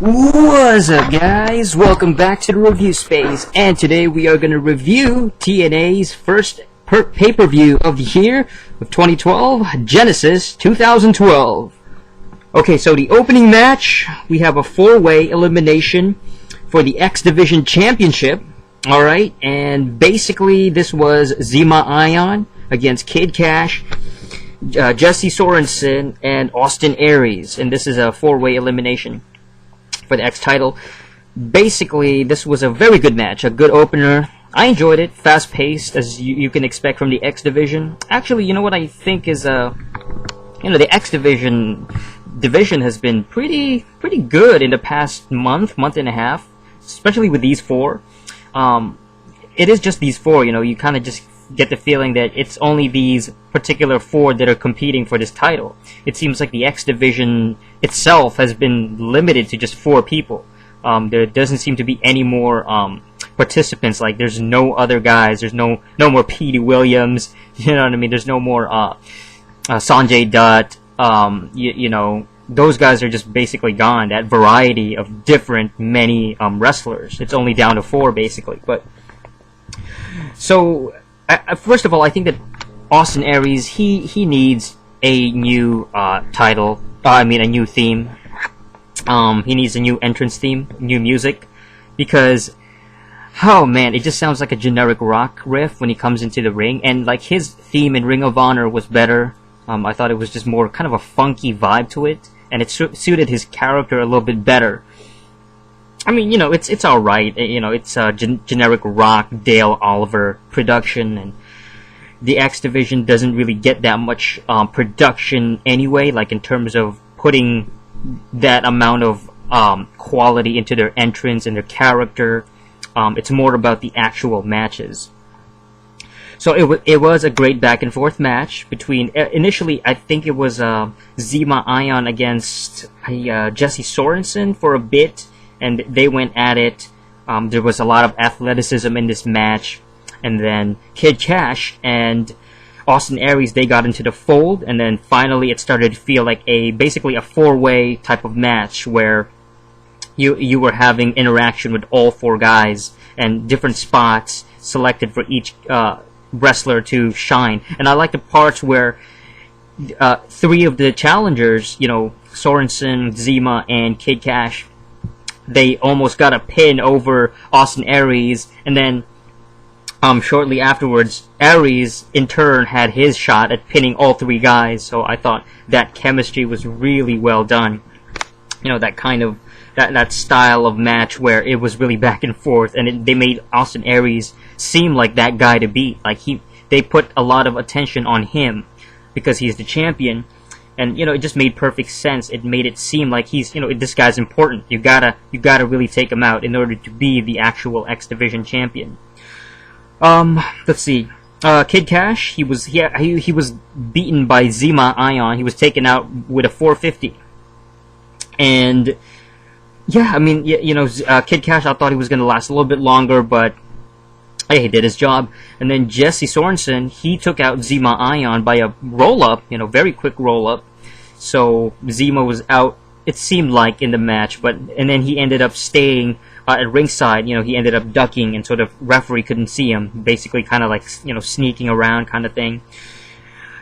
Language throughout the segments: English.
What's up, guys? Welcome back to the review space, and today we are going to review TNA's first pay-per-view of the year of 2012, Genesis 2012. Okay, so the opening match, we have a four-way elimination for the X Division Championship. Alright, and basically this was Zema Ion against Kash, Jesse Sorensen, and Austin Aries, and this is a four-way elimination for the X title. Basically, this was a very good match, a good opener. I enjoyed it, fast-paced, as you can expect from the X Division. Actually, you know what I think is, the X Division has been pretty good in the past month and a half, especially with these four. It is just these four, you kind of just get the feeling that it's only these particular four that are competing for this title. It seems like the X Division itself has been limited to just four people. There doesn't seem to be any more participants. Like, there's no other guys. There's no more Petey Williams. You know what I mean? There's no more Sanjay Dutt. Those guys are just basically gone. That variety of many wrestlers. It's only down to four, basically. But so, first of all, I think that Austin Aries, he needs a new title. A new theme. He needs a new entrance theme, new music, because, oh man, it just sounds like a generic rock riff when he comes into the ring. And like, his theme in Ring of Honor was better. I thought it was just more kind of a funky vibe to it, and it suited his character a little bit better. I mean, it's all right. It's a generic rock Dale Oliver production, and the X Division doesn't really get that much production anyway, like in terms of putting that amount of quality into their entrance and their character. It's more about the actual matches. So it was a great back and forth match between, initially I think it was Zema Ion against Jesse Sorensen for a bit, and they went at it. There was a lot of athleticism in this match, and then Kash and Austin Aries, they got into the fold, and then finally it started to feel like basically a four-way type of match where you were having interaction with all four guys and different spots selected for each wrestler to shine. And I like the parts where three of the challengers, Sorensen, Zema, and Kash, they almost got a pin over Austin Aries, and then shortly afterwards, Aries in turn had his shot at pinning all three guys. So I thought that chemistry was really well done. That kind of that style of match where it was really back and forth, and they made Austin Aries seem like that guy to beat. Like, they put a lot of attention on him because he's the champion, and it just made perfect sense. It made it seem like he's this guy's important. You gotta really take him out in order to be the actual X Division champion. Let's see. Kash, he was beaten by Zema Ion. He was taken out with a 450. And yeah, I mean, Kash, I thought he was going to last a little bit longer, but hey, he did his job. And then Jesse Sorensen, he took out Zema Ion by a roll-up, very quick roll-up. So Zema was out, it seemed like, in the match, and then he ended up staying at ringside. He ended up ducking, and sort of referee couldn't see him, basically kind of like, sneaking around kind of thing.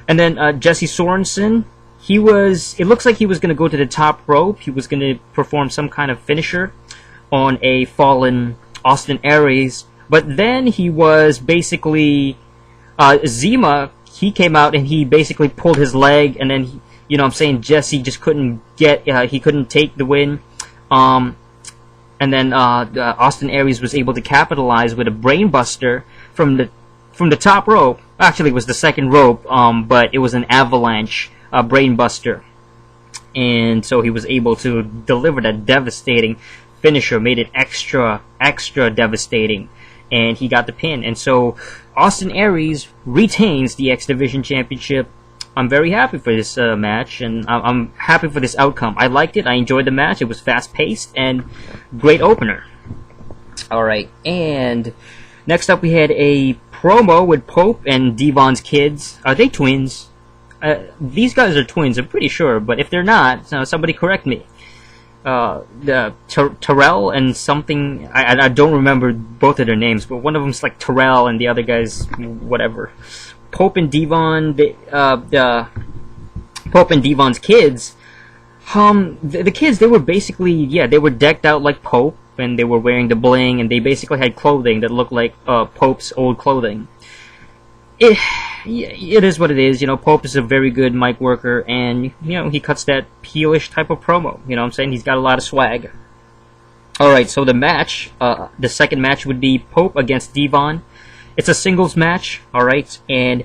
And then Jesse Sorensen, it looks like he was going to go to the top rope. He was going to perform some kind of finisher on a fallen Austin Aries, but then he was basically, Zema, he came out and he basically pulled his leg, and then, Jesse just couldn't he couldn't take the win. And then Austin Aries was able to capitalize with a brainbuster from the top rope. Actually, it was the second rope, but it was an avalanche brainbuster, and so he was able to deliver that devastating finisher, made it extra devastating, and he got the pin. And so Austin Aries retains the X Division Championship. I'm very happy for this match, and I'm happy for this outcome. I liked it. I enjoyed the match. It was fast-paced and great opener. Alright, and next up we had a promo with Pope and Devon's kids. Are they twins? These guys are twins, I'm pretty sure, but if they're not, somebody correct me. Terrell and something. I don't remember both of their names, but one of them's like Terrell and the other guy's whatever. Pope and Devon, the Pope and Devon's kids. The kids, they were basically, they were decked out like Pope, and they were wearing the bling, and they basically had clothing that looked like Pope's old clothing. It is what it is. Pope is a very good mic worker, and he cuts that heelish type of promo. What I'm saying? He's got a lot of swag. Alright, so the match, the second match would be Pope against Devon. It's a singles match, alright, and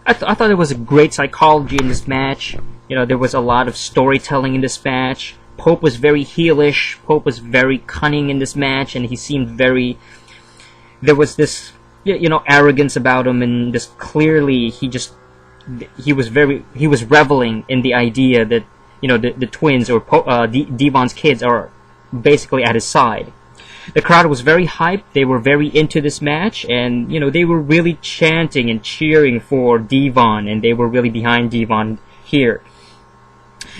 I thought there was a great psychology in this match. There was a lot of storytelling in this match. Pope was very heelish. Pope was very cunning in this match, and he seemed very... There was this, arrogance about him, and this clearly he was reveling in the idea that, the twins, or Devon's kids, are basically at his side. The crowd was very hyped. They were very into this match, and they were really chanting and cheering for Devon, and they were really behind Devon here.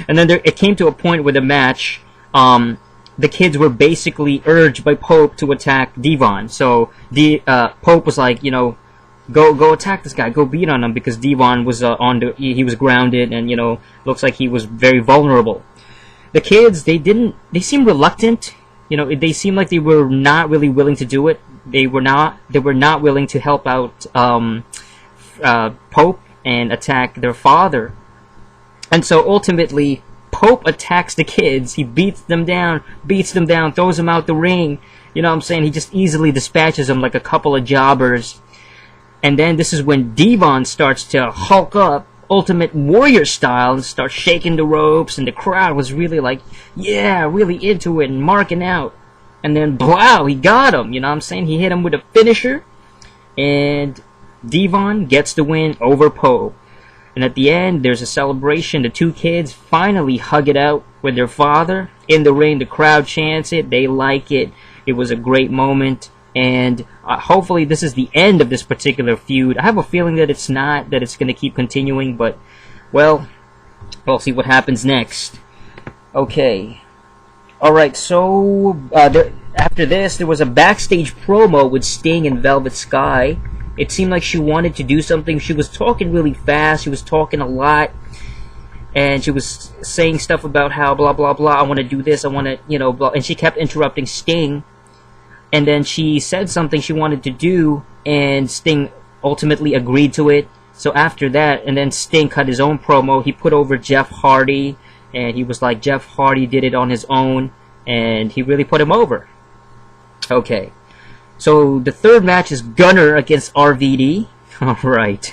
And then it came to a point where the match, the kids were basically urged by Pope to attack Devon. So Pope was like, go attack this guy, go beat on him, because Devon was he was grounded, and looks like he was very vulnerable. The kids, they seemed reluctant. They seemed like they were not really willing to do it. They were not willing to help out Pope and attack their father. And so ultimately, Pope attacks the kids. He beats them down, throws them out the ring. He just easily dispatches them like a couple of jobbers. And then this is when Devon starts to hulk up, Ultimate Warrior style, and start shaking the ropes, and the crowd was really like, really into it and marking out. And then, blow, he got him, He hit him with a finisher, and Devon gets the win over Pope. And at the end, there's a celebration. The two kids finally hug it out with their father. In the ring, the crowd chants it. They like it. It was a great moment. And hopefully this is the end of this particular feud. I have a feeling that it's not, that it's going to keep continuing. But, well, we'll see what happens next. Okay. Alright, so after this, there was a backstage promo with Sting and Velvet Sky. It seemed like she wanted to do something. She was talking really fast. She was talking a lot. And she was saying stuff about how blah, blah, blah. I want to do this. I want to, blah. And she kept interrupting Sting. And then she said something she wanted to do. And Sting ultimately agreed to it. So after that, and then Sting cut his own promo. He put over Jeff Hardy. And he was like, Jeff Hardy did it on his own. And he really put him over. Okay. So the third match is Gunner against RVD. Alright.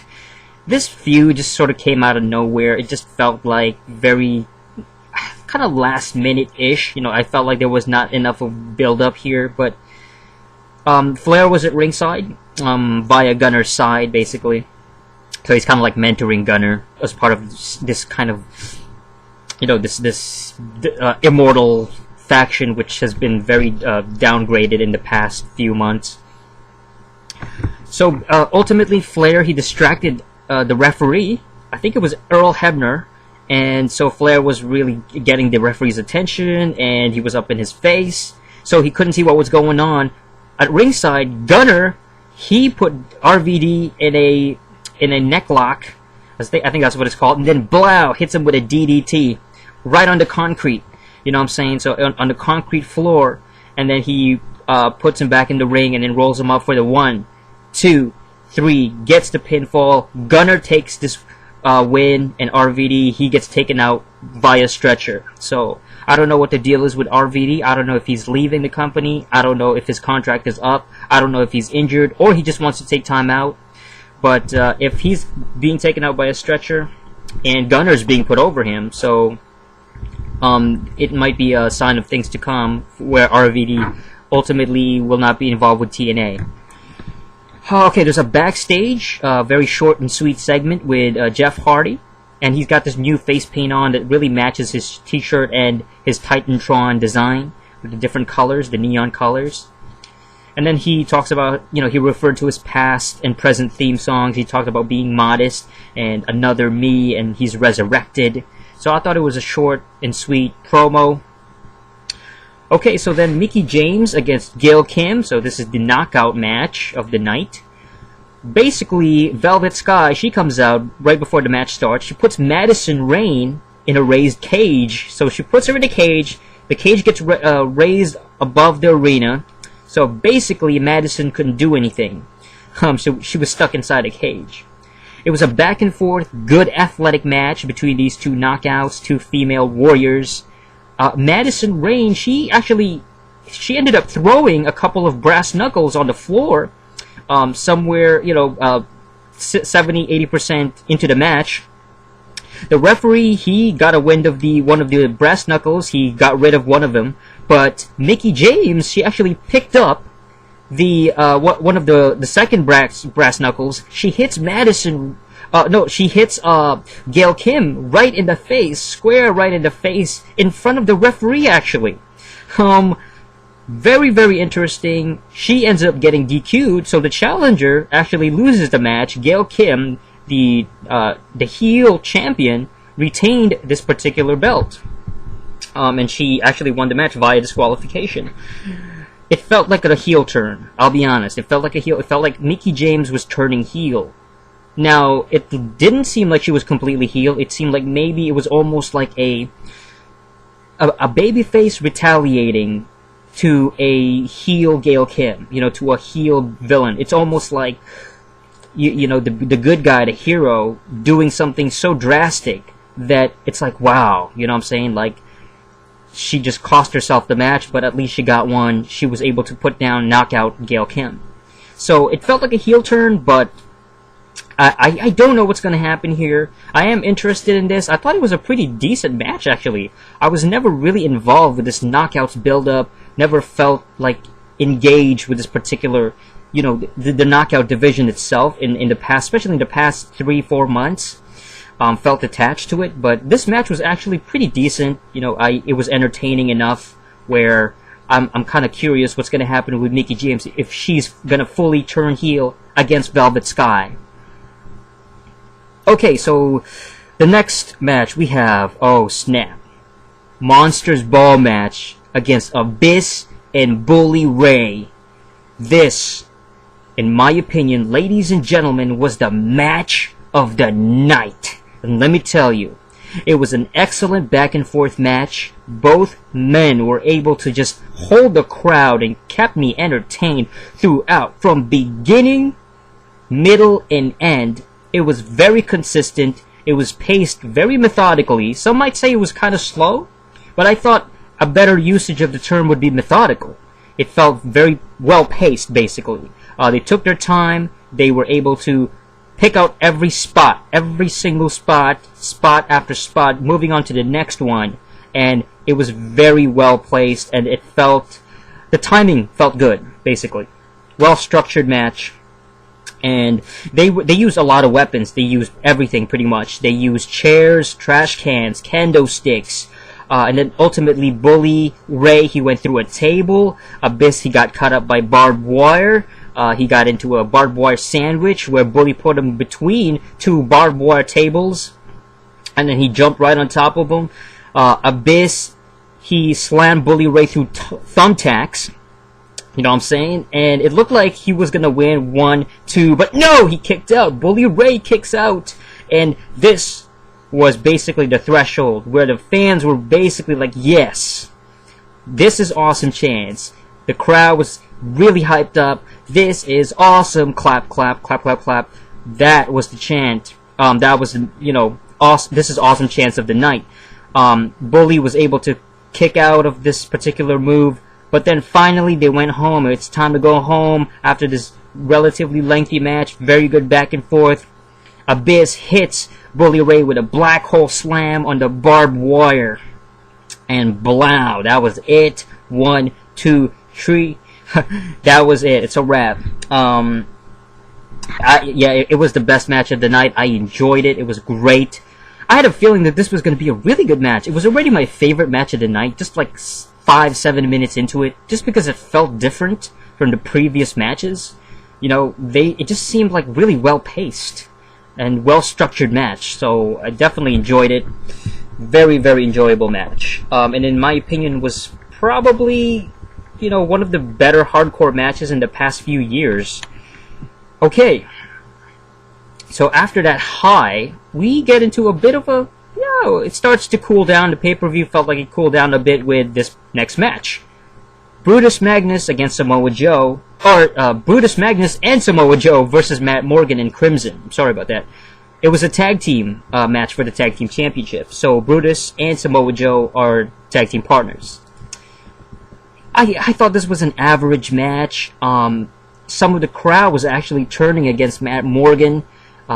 This feud just sort of came out of nowhere. It just felt like very kind of last minute-ish. I felt like there was not enough of build-up here. But Flair was at ringside via Gunner's side, basically. So he's kind of like mentoring Gunner as part of this kind of, this immortal faction, which has been very downgraded in the past few months. So ultimately, Flair, he distracted the referee. I think it was Earl Hebner, and so Flair was really getting the referee's attention, and he was up in his face, so he couldn't see what was going on. At ringside, Gunner, he put RVD in a neck lock. I think that's what it's called, and then blow, hits him with a DDT right on the concrete. So on the concrete floor, and then he puts him back in the ring, and then rolls him up for the 1, 2, 3, gets the pinfall. Gunner takes this win, and RVD, he gets taken out via stretcher. So I don't know what the deal is with RVD. I don't know if he's leaving the company. I don't know if his contract is up. I don't know if he's injured, or he just wants to take time out. But if he's being taken out by a stretcher, and Gunner's being put over him, so it might be a sign of things to come, where RVD ultimately will not be involved with TNA. Okay, there's a backstage, very short and sweet segment with Jeff Hardy, and he's got this new face paint on that really matches his t-shirt and his Titantron design with the different colors, the neon colors. And then he talks about, he referred to his past and present theme songs. He talked about being modest and Another Me, and he's resurrected. So I thought it was a short and sweet promo. Okay, so then Mickie James against Gail Kim. So this is the knockout match of the night. Basically, Velvet Sky, she comes out right before the match starts. She puts Madison Rayne in a raised cage. So she puts her in a cage. The cage gets raised above the arena. So basically, Madison couldn't do anything. So she was stuck inside a cage. It was a back and forth, good athletic match between these two knockouts, two female warriors. Madison Rayne, she ended up throwing a couple of brass knuckles on the floor, somewhere, 70-80% into the match. The referee, he got a wind of one of the brass knuckles. He got rid of one of them, but Mickie James, she actually picked up one of the second brass knuckles. She hits she hits Gail Kim right in the face, square right in the face, in front of the referee, actually. Very, very interesting. She ends up getting DQ'd, so the challenger actually loses the match. Gail Kim, the heel champion, retained this particular belt. And she actually won the match via disqualification. It felt like a heel turn, I'll be honest. It felt like a heel. It felt like Mickie James was turning heel. Now, it didn't seem like she was completely heel. It seemed like maybe it was almost like a babyface retaliating to a heel Gail Kim, to a heel villain. It's almost like, the good guy, the hero, doing something so drastic that it's like, wow, you know what I'm saying? Like, she just cost herself the match, but at least she got one. She was able to put down, knock out Gail Kim. So it felt like a heel turn, but I don't know what's going to happen here. I am interested in this. I thought it was a pretty decent match, actually. I was never really involved with this knockouts build-up. Never felt like engaged with this particular, the knockout division itself in the past, especially in the past 3-4 months. Felt attached to it, but this match was actually pretty decent. It was entertaining enough where I'm kind of curious what's going to happen with Mickie James if she's going to fully turn heel against Velvet Sky. Okay, so the next match we have, oh snap, Monsters Ball match against Abyss and Bully Ray. This, in my opinion, ladies and gentlemen, was the match of the night. And let me tell you, it was an excellent back and forth match. Both men were able to just hold the crowd and kept me entertained throughout, from beginning, middle, and end. It was very consistent. It was paced very methodically. Some might say it was kind of slow, but I thought a better usage of the term would be methodical. It felt very well paced, basically. They took their time. They were able to pick out every spot, every single spot, spot after spot, moving on to the next one. And it was very well placed, and the timing felt good, basically. Well-structured match. And they used a lot of weapons. They used everything, pretty much. They used chairs, trash cans, kendo sticks, and then ultimately Bully Ray, he went through a table. Abyss, he got cut up by barbed wire. He got into a barbed wire sandwich where Bully put him between two barbed wire tables, and then he jumped right on top of them. Abyss, he slammed Bully Ray through thumbtacks. You know what I'm saying? And it looked like he was going to win 1-2, but no, he kicked out. Bully Ray kicks out. And this was basically the threshold where the fans were basically like, yes, this is awesome chance. The crowd was really hyped up. This is awesome. Clap, clap, clap, clap, clap. That was the chant. That was, awesome. This is awesome chance of the night. Bully was able to kick out of this particular move. But then finally they went home. It's time to go home after this relatively lengthy match. Very good back and forth. Abyss hits Bully Ray with a black hole slam on the barbed wire. And blow, that was it. 1, 2, 3. That was it. It's a wrap. It was the best match of the night. I enjoyed it. It was great. I had a feeling that this was going to be a really good match. It was already my favorite match of the night. Just like 5-7 minutes into it, just because it felt different from the previous matches. It just seemed like really well paced and well structured match. So I definitely enjoyed it. Very, very enjoyable match. And in my opinion, was probably, one of the better hardcore matches in the past few years. Okay, so after that high, we get into a bit of a, it starts to cool down. The pay-per-view felt like it cooled down a bit with this next match. Brutus Magnus against Samoa Joe, or Brutus Magnus and Samoa Joe versus Matt Morgan and Crimson. I'm sorry about that. It was a tag team match for the tag team championship. So Brutus and Samoa Joe are tag team partners. I thought this was an average match. Some of the crowd was actually turning against Matt Morgan.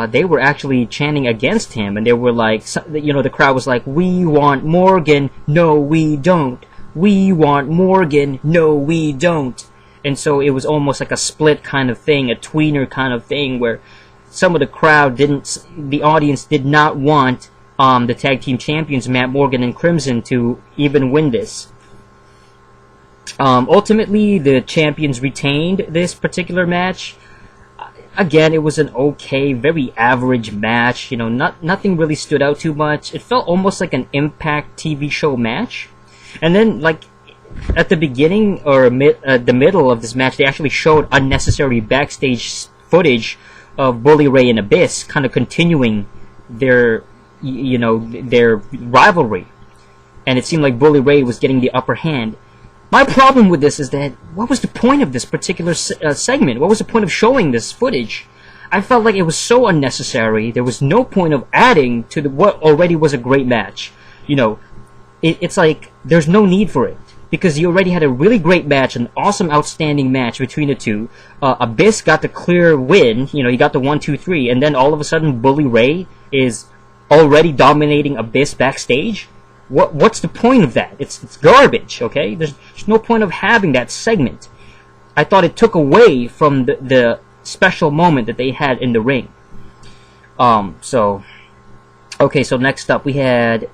They were actually chanting against him, and they were like, the crowd was like, "We want Morgan, no we don't. We want Morgan, no we don't." And so it was almost like a split kind of thing, a tweener kind of thing, where some of the crowd the audience did not want the tag team champions, Matt Morgan and Crimson, to even win this. Ultimately, the champions retained this particular match. Again, it was an okay, very average match. Nothing really stood out too much. It felt almost like an Impact TV show match. And then, like, at the beginning or the middle of this match, they actually showed unnecessary backstage footage of Bully Ray and Abyss, kind of continuing their rivalry. And it seemed like Bully Ray was getting the upper hand. My problem with this is that, what was the point of this particular segment? What was the point of showing this footage? I felt like it was so unnecessary. There was no point of adding to what already was a great match. It's like, there's no need for it. Because you already had a really great match, an awesome, outstanding match between the two. Abyss got the clear win. He got the 1-2-3. And then all of a sudden, Bully Ray is already dominating Abyss backstage. What's the point of that? It's garbage, okay? There's no point of having that segment. I thought it took away from the special moment that they had in the ring. So next up we had,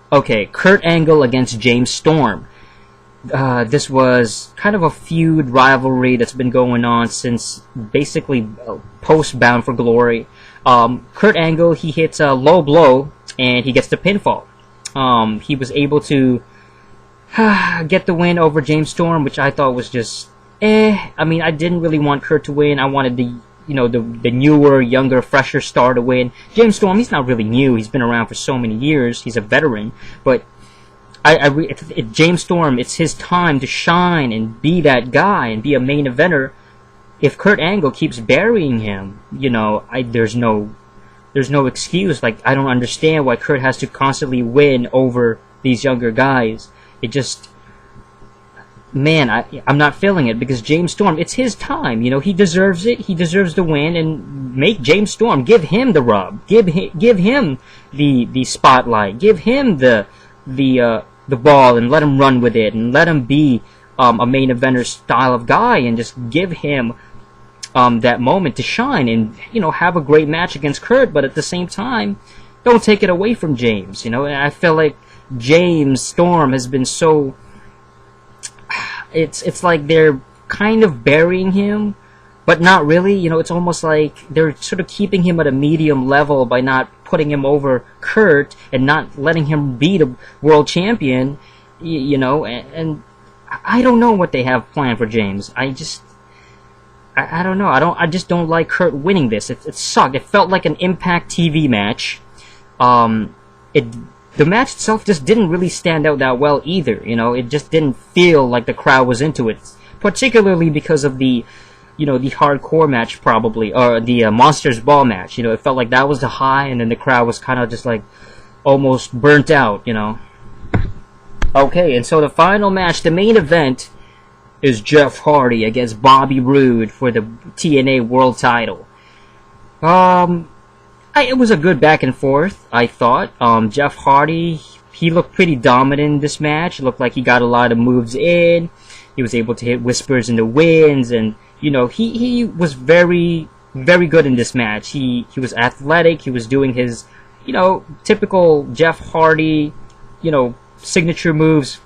Kurt Angle against James Storm. This was kind of a feud rivalry that's been going on since basically post Bound for Glory. Kurt Angle, he hits a low blow and he gets the pinfall. He was able to get the win over James Storm, which I thought was just I mean, I didn't really want Kurt to win. I wanted the newer, younger, fresher star to win. James Storm, he's not really new. He's been around for so many years. He's a veteran. But James Storm, it's his time to shine and be that guy and be a main eventer. If Kurt Angle keeps burying him, there's no excuse. Like, I don't understand why Kurt has to constantly win over these younger guys. It just, man, I'm not feeling it, because James Storm, it's his time. He deserves it. He deserves the win, and make James Storm, give him the rub, give him the spotlight, give him the ball, and let him run with it, and let him be a main eventer style of guy, and just give him that moment to shine and have a great match against Kurt. But at the same time, don't take it away from James. And I feel like James Storm has been so, it's like they're kind of burying him, but not really. It's almost like they're sort of keeping him at a medium level by not putting him over Kurt and not letting him be the world champion. And I don't know what they have planned for James. I don't know. I just don't like Kurt winning this. It sucked. It felt like an Impact TV match. The match itself just didn't really stand out that well either. It just didn't feel like the crowd was into it, particularly because of the hardcore match, probably, or the Monsters Ball match. It felt like that was the high, and then the crowd was kind of just like almost burnt out. Okay, and so the final match, the main event, is Jeff Hardy against Bobby Roode for the TNA World Title. It was a good back and forth, I thought. Jeff Hardy, he looked pretty dominant in this match. It looked like he got a lot of moves in. He was able to hit whispers in the winds, and he was very, very good in this match. He was athletic. He was doing his typical Jeff Hardy signature moves.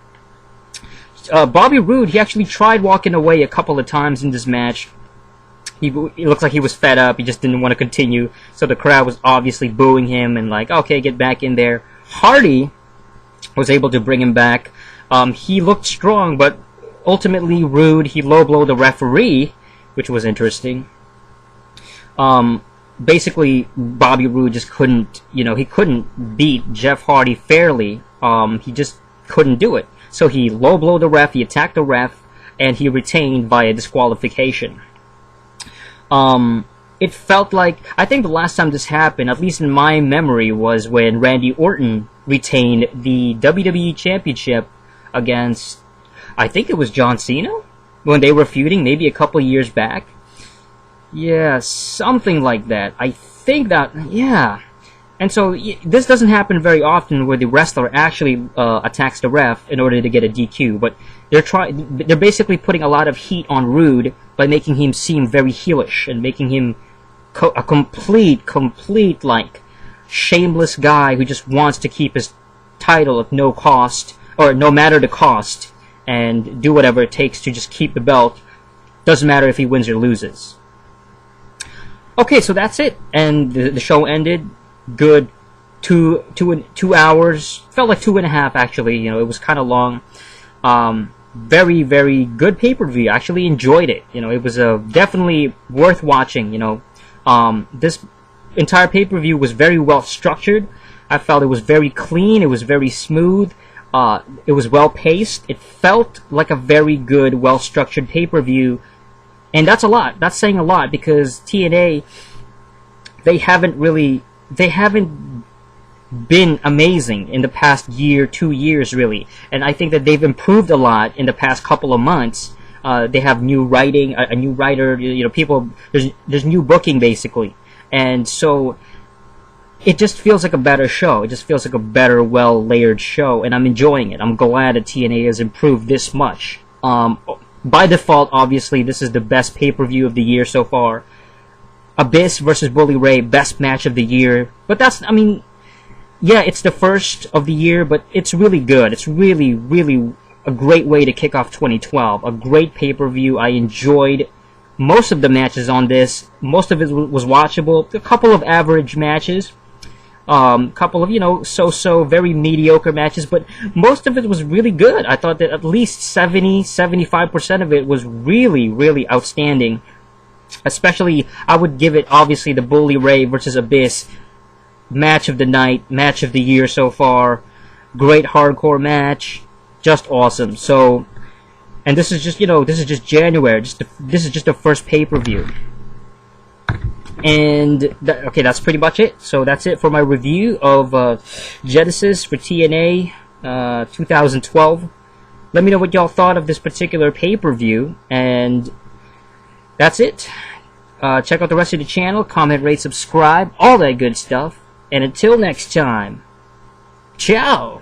Bobby Roode, he actually tried walking away a couple of times in this match. It looks like he was fed up. He just didn't want to continue. So the crowd was obviously booing him and like, okay, get back in there. Hardy was able to bring him back. He looked strong, but ultimately, Rude, he low-blowed the referee, which was interesting. Basically, Bobby Roode just couldn't, he couldn't beat Jeff Hardy fairly. He just couldn't do it. So he low-blowed the ref, he attacked the ref, and he retained via disqualification. It felt like, I think the last time this happened, at least in my memory, was when Randy Orton retained the WWE Championship against, I think it was John Cena, when they were feuding, maybe a couple years back. Yeah, something like that. I think that, yeah. And so this doesn't happen very often where the wrestler actually attacks the ref in order to get a DQ, but they're basically putting a lot of heat on Rude by making him seem very heelish and making him a complete like shameless guy who just wants to keep his title at no cost, or no matter the cost, and do whatever it takes to just keep the belt. Doesn't matter if he wins or loses. Okay, so that's it, and the show ended. Good, 2 hours. Felt like 2.5 actually. It was kind of long. Very, very good pay-per-view. I actually enjoyed it. It was definitely worth watching. This entire pay-per-view was very well structured. I felt it was very clean. It was very smooth. It was well paced. It felt like a very good, well structured pay-per-view. And that's a lot. That's saying a lot, because TNA, they haven't been amazing in the past year, 2 years, really. And I think that they've improved a lot in the past couple of months. They have new writing, a new writer, people, there's new booking, basically. And so it just feels like a better show. It just feels like a better, well-layered show, and I'm enjoying it. I'm glad that TNA has improved this much. By default, obviously, this is the best pay-per-view of the year so far. Abyss versus Bully Ray, best match of the year. But yeah, it's the first of the year, but it's really good. It's really, really a great way to kick off 2012. A great pay-per-view. I enjoyed most of the matches on this. Most of it was watchable. A couple of average matches. Couple of, so-so, very mediocre matches, but most of it was really good. I thought that at least 70-75% of it was really, really outstanding. Especially, I would give it, obviously, the Bully Ray versus Abyss match of the night, match of the year so far. Great hardcore match. Just awesome. So, and this is just, this is just January. This is just the first pay-per-view. And, okay, that's pretty much it. So that's it for my review of Genesis for TNA 2012. Let me know what y'all thought of this particular pay-per-view. And that's it. Check out the rest of the channel. Comment, rate, subscribe. All that good stuff. And until next time, ciao!